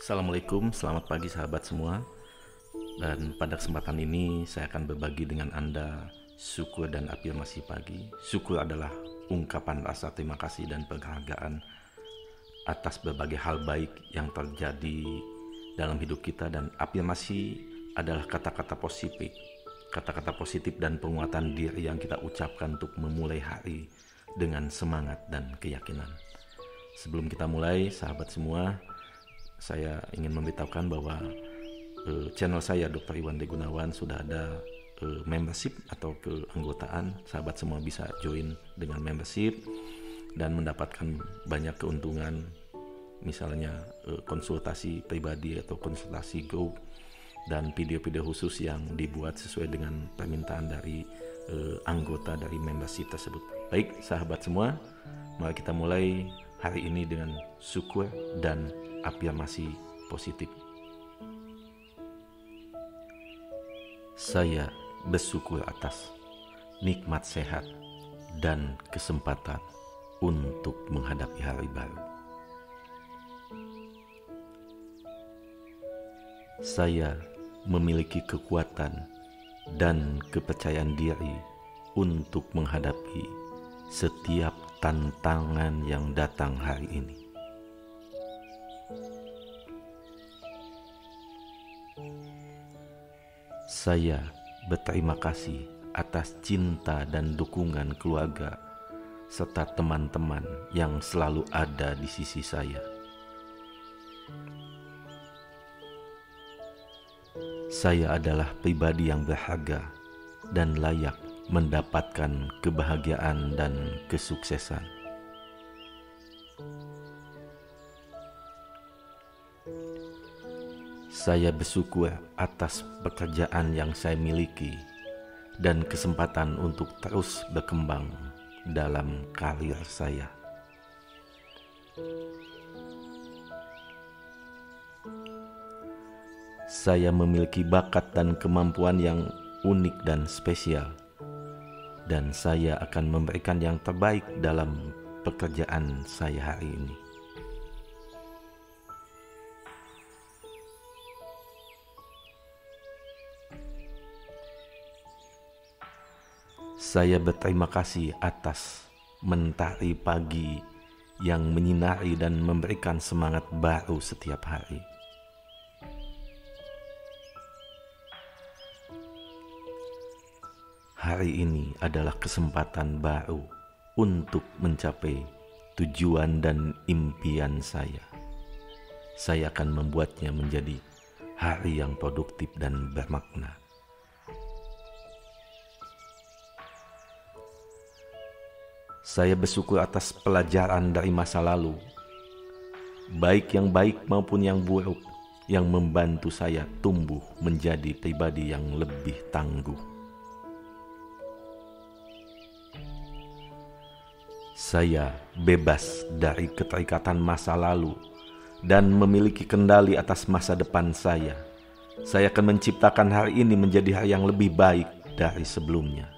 Assalamualaikum, selamat pagi sahabat semua. Dan pada kesempatan ini saya akan berbagi dengan Anda syukur dan afirmasi pagi. Syukur adalah ungkapan rasa terima kasih dan penghargaan atas berbagai hal baik yang terjadi dalam hidup kita, dan afirmasi adalah kata-kata positif. Kata-kata positif dan penguatan diri yang kita ucapkan untuk memulai hari dengan semangat dan keyakinan. Sebelum kita mulai, sahabat semua, saya ingin memberitahukan bahwa channel saya Dr. Iwan D. Gunawan sudah ada membership atau keanggotaan. Sahabat semua bisa join dengan membership dan mendapatkan banyak keuntungan, misalnya konsultasi pribadi atau konsultasi group dan video-video khusus yang dibuat sesuai dengan permintaan dari anggota dari membership tersebut. Baik sahabat semua, mari kita mulai hari ini dengan syukur dan afirmasi positif. Saya bersyukur atas nikmat sehat dan kesempatan untuk menghadapi hari baru. Saya memiliki kekuatan dan kepercayaan diri untuk menghadapi setiap tantangan yang datang hari ini. Saya berterima kasih atas cinta dan dukungan keluarga serta teman-teman yang selalu ada di sisi saya. Saya adalah pribadi yang berharga dan layak mendapatkan kebahagiaan dan kesuksesan. Saya bersyukur atas pekerjaan yang saya miliki dan kesempatan untuk terus berkembang dalam karir saya. Saya memiliki bakat dan kemampuan yang unik dan spesial, dan saya akan memberikan yang terbaik dalam pekerjaan saya hari ini. Saya berterima kasih atas mentari pagi yang menyinari dan memberikan semangat baru setiap hari. Hari ini adalah kesempatan baru untuk mencapai tujuan dan impian saya. Saya akan membuatnya menjadi hari yang produktif dan bermakna. Saya bersyukur atas pelajaran dari masa lalu, baik yang baik maupun yang buruk, yang membantu saya tumbuh menjadi pribadi yang lebih tangguh. Saya bebas dari keterikatan masa lalu dan memiliki kendali atas masa depan saya. Saya akan menciptakan hari ini menjadi hari yang lebih baik dari sebelumnya.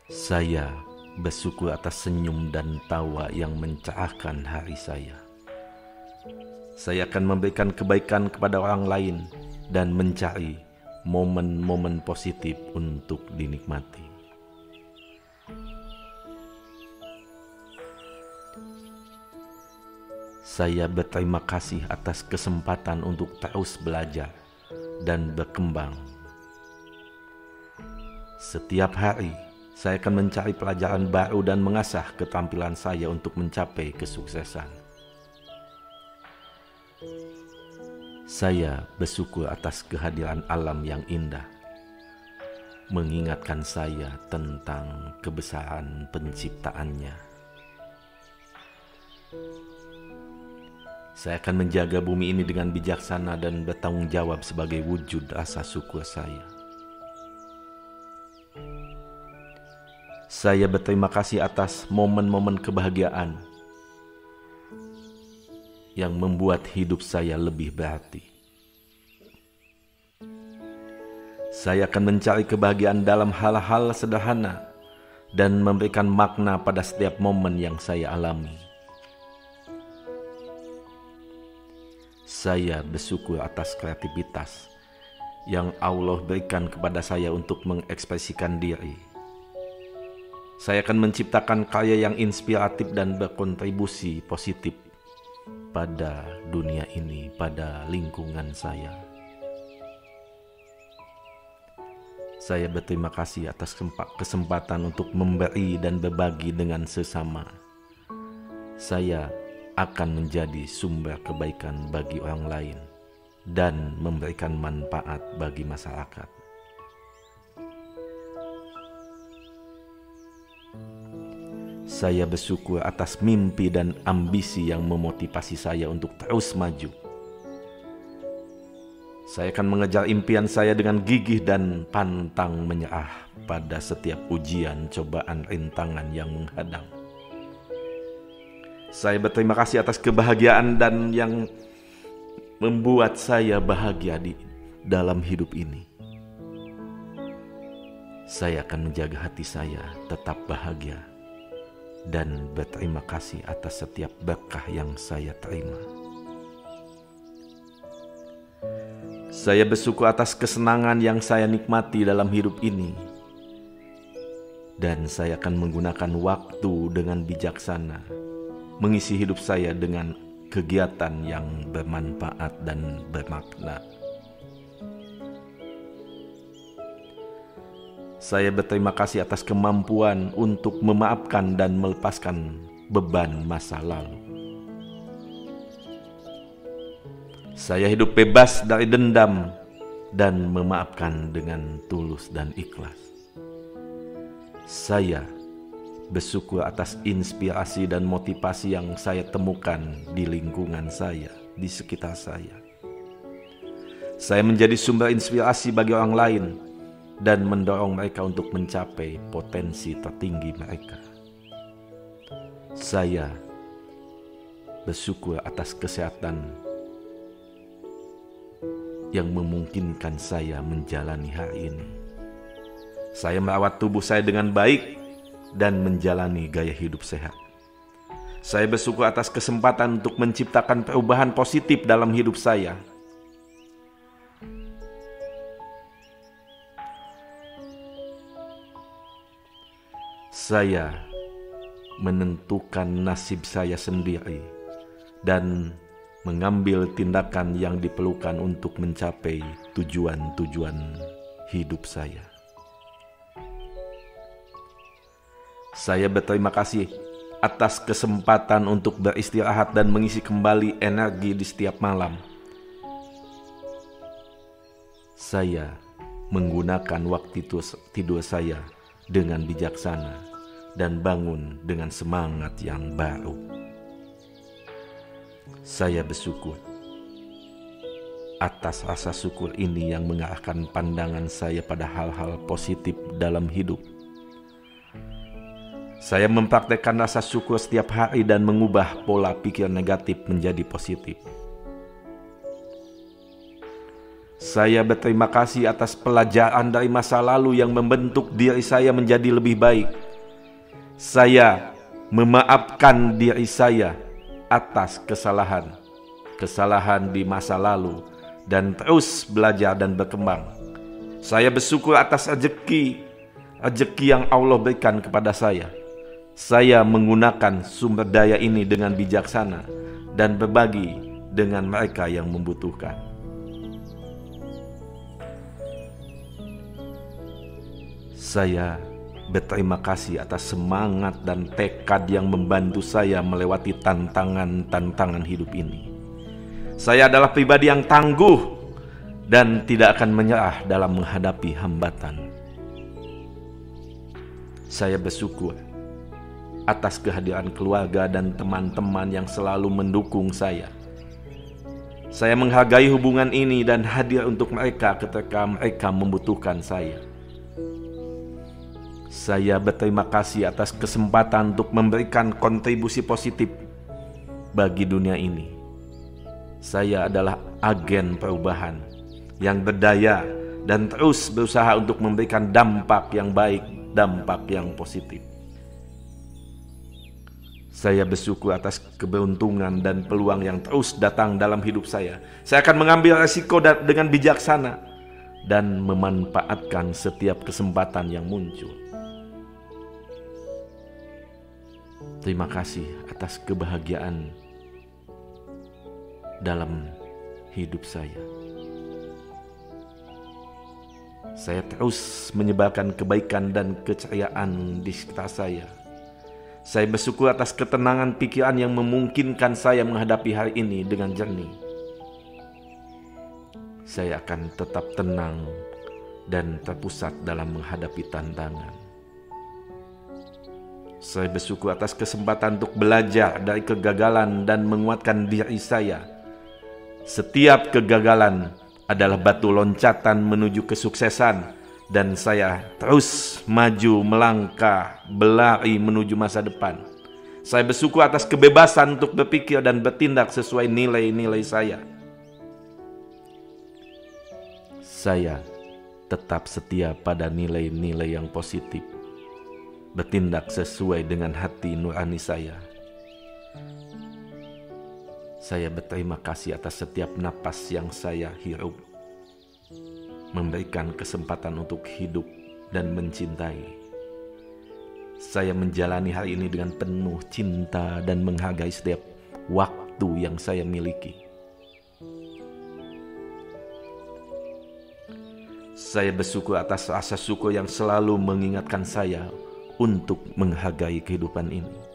Saya bersyukur atas senyum dan tawa yang mencerahkan hari saya. Saya akan memberikan kebaikan kepada orang lain dan mencari momen-momen positif untuk dinikmati. Saya berterima kasih atas kesempatan untuk terus belajar dan berkembang. Setiap hari, saya akan mencari pelajaran baru dan mengasah keterampilan saya untuk mencapai kesuksesan. Saya bersyukur atas kehadiran alam yang indah, mengingatkan saya tentang kebesaran penciptaannya. Saya akan menjaga bumi ini dengan bijaksana dan bertanggung jawab sebagai wujud rasa syukur saya. Saya berterima kasih atas momen-momen kebahagiaan yang membuat hidup saya lebih berarti. Saya akan mencari kebahagiaan dalam hal-hal sederhana dan memberikan makna pada setiap momen yang saya alami. Saya bersyukur atas kreativitas yang Allah berikan kepada saya untuk mengekspresikan diri. Saya akan menciptakan karya yang inspiratif dan berkontribusi positif pada dunia ini, pada lingkungan saya. Saya berterima kasih atas kesempatan untuk memberi dan berbagi dengan sesama. Saya akan menjadi sumber kebaikan bagi orang lain dan memberikan manfaat bagi masyarakat. Saya bersyukur atas mimpi dan ambisi yang memotivasi saya untuk terus maju. Saya akan mengejar impian saya dengan gigih dan pantang menyerah pada setiap ujian, cobaan, rintangan yang menghadang. Saya berterima kasih atas kebahagiaan dan yang membuat saya bahagia di dalam hidup ini. Saya akan menjaga hati saya tetap bahagia dan berterima kasih atas setiap berkah yang saya terima. Saya bersyukur atas kesenangan yang saya nikmati dalam hidup ini, dan saya akan menggunakan waktu dengan bijaksana, mengisi hidup saya dengan kegiatan yang bermanfaat dan bermakna. Saya berterima kasih atas kemampuan untuk memaafkan dan melepaskan beban masa lalu. Saya hidup bebas dari dendam dan memaafkan dengan tulus dan ikhlas. Saya bersyukur atas inspirasi dan motivasi yang saya temukan di lingkungan saya, di sekitar saya. Saya menjadi sumber inspirasi bagi orang lain dan mendorong mereka untuk mencapai potensi tertinggi mereka. Saya bersyukur atas kesehatan yang memungkinkan saya menjalani hari ini. Saya merawat tubuh saya dengan baik dan menjalani gaya hidup sehat. Saya bersyukur atas kesempatan untuk menciptakan perubahan positif dalam hidup saya. Saya menentukan nasib saya sendiri dan mengambil tindakan yang diperlukan untuk mencapai tujuan-tujuan hidup saya. Saya berterima kasih atas kesempatan untuk beristirahat dan mengisi kembali energi di setiap malam. Saya menggunakan waktu tidur saya dengan bijaksana dan bangun dengan semangat yang baru. Saya bersyukur atas rasa syukur ini yang mengarahkan pandangan saya pada hal-hal positif dalam hidup. Saya mempraktekkan rasa syukur setiap hari dan mengubah pola pikir negatif menjadi positif. Saya berterima kasih atas pelajaran dari masa lalu yang membentuk diri saya menjadi lebih baik. Saya memaafkan diri saya atas kesalahan di masa lalu dan terus belajar dan berkembang. Saya bersyukur atas rezeki yang Allah berikan kepada saya. Saya menggunakan sumber daya ini dengan bijaksana dan berbagi dengan mereka yang membutuhkan. Saya berterima kasih atas semangat dan tekad yang membantu saya melewati tantangan-tantangan hidup ini. Saya adalah pribadi yang tangguh dan tidak akan menyerah dalam menghadapi hambatan. Saya bersyukur atas kehadiran keluarga dan teman-teman yang selalu mendukung saya. Saya menghargai hubungan ini dan hadir untuk mereka ketika mereka membutuhkan saya. Saya berterima kasih atas kesempatan untuk memberikan kontribusi positif bagi dunia ini. Saya adalah agen perubahan yang berdaya dan terus berusaha untuk memberikan dampak yang baik, dampak yang positif. Saya bersyukur atas keberuntungan dan peluang yang terus datang dalam hidup saya. Saya akan mengambil resiko dengan bijaksana dan memanfaatkan setiap kesempatan yang muncul. Terima kasih atas kebahagiaan dalam hidup saya. Saya terus menyebarkan kebaikan dan keceriaan di sekitar saya. Saya bersyukur atas ketenangan pikiran yang memungkinkan saya menghadapi hari ini dengan jernih. Saya akan tetap tenang dan terpusat dalam menghadapi tantangan. Saya bersyukur atas kesempatan untuk belajar dari kegagalan dan menguatkan diri saya. Setiap kegagalan adalah batu loncatan menuju kesuksesan, dan saya terus maju, melangkah, berlari menuju masa depan. Saya bersyukur atas kebebasan untuk berpikir dan bertindak sesuai nilai-nilai saya. Saya tetap setia pada nilai-nilai yang positif, bertindak sesuai dengan hati nurani saya. Saya berterima kasih atas setiap napas yang saya hirup, memberikan kesempatan untuk hidup dan mencintai. Saya menjalani hari ini dengan penuh cinta dan menghargai setiap waktu yang saya miliki. Saya bersyukur atas rasa syukur yang selalu mengingatkan saya untuk menghargai kehidupan ini.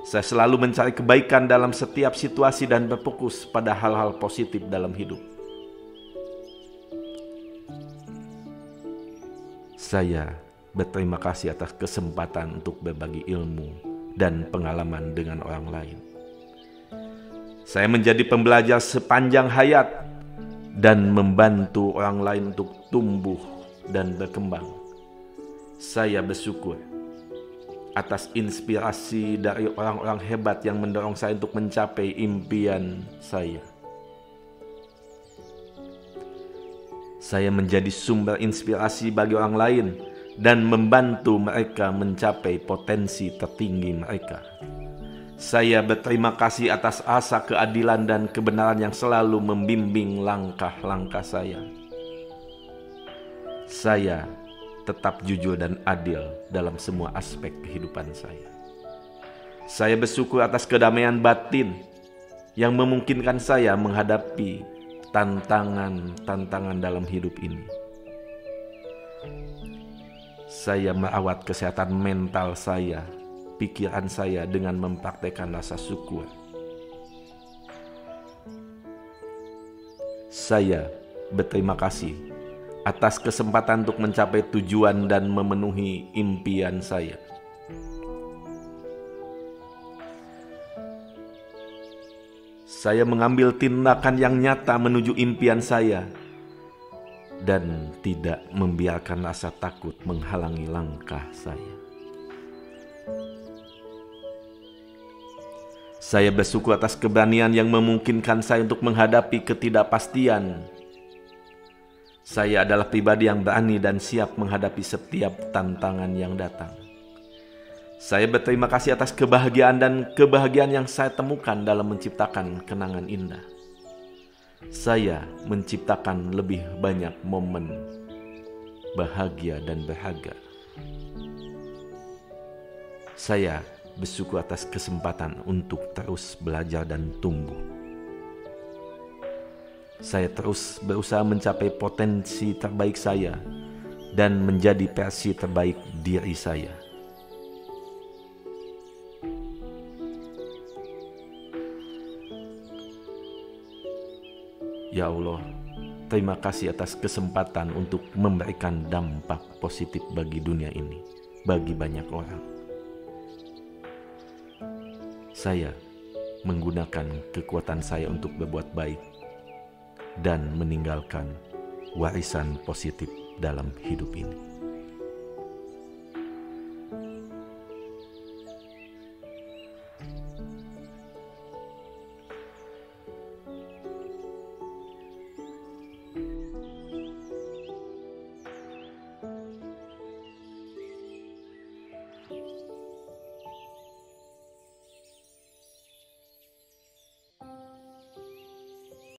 Saya selalu mencari kebaikan dalam setiap situasi dan berfokus pada hal-hal positif dalam hidup. Saya berterima kasih atas kesempatan untuk berbagi ilmu dan pengalaman dengan orang lain. Saya menjadi pembelajar sepanjang hayat dan membantu orang lain untuk tumbuh dan berkembang. Saya bersyukur atas inspirasi dari orang-orang hebat yang mendorong saya untuk mencapai impian saya. Saya menjadi sumber inspirasi bagi orang lain dan membantu mereka mencapai potensi tertinggi mereka. Saya berterima kasih atas asa keadilan dan kebenaran yang selalu membimbing langkah-langkah saya. Saya tetap jujur dan adil dalam semua aspek kehidupan saya. Saya bersyukur atas kedamaian batin yang memungkinkan saya menghadapi tantangan-tantangan dalam hidup ini. Saya merawat kesehatan mental saya, pikiran saya dengan mempraktekkan rasa syukur. Saya berterima kasih atas kesempatan untuk mencapai tujuan dan memenuhi impian saya. Saya mengambil tindakan yang nyata menuju impian saya dan tidak membiarkan rasa takut menghalangi langkah saya. Saya bersyukur atas keberanian yang memungkinkan saya untuk menghadapi ketidakpastian. Saya adalah pribadi yang berani dan siap menghadapi setiap tantangan yang datang. Saya berterima kasih atas kebahagiaan dan kebahagiaan yang saya temukan dalam menciptakan kenangan indah. Saya menciptakan lebih banyak momen bahagia dan berharga. Saya bersyukur atas kesempatan untuk terus belajar dan tumbuh. Saya terus berusaha mencapai potensi terbaik saya dan menjadi versi terbaik diri saya. Ya Allah, terima kasih atas kesempatan untuk memberikan dampak positif bagi dunia ini, bagi banyak orang. Saya menggunakan kekuatan saya untuk berbuat baik dan meninggalkan warisan positif dalam hidup ini.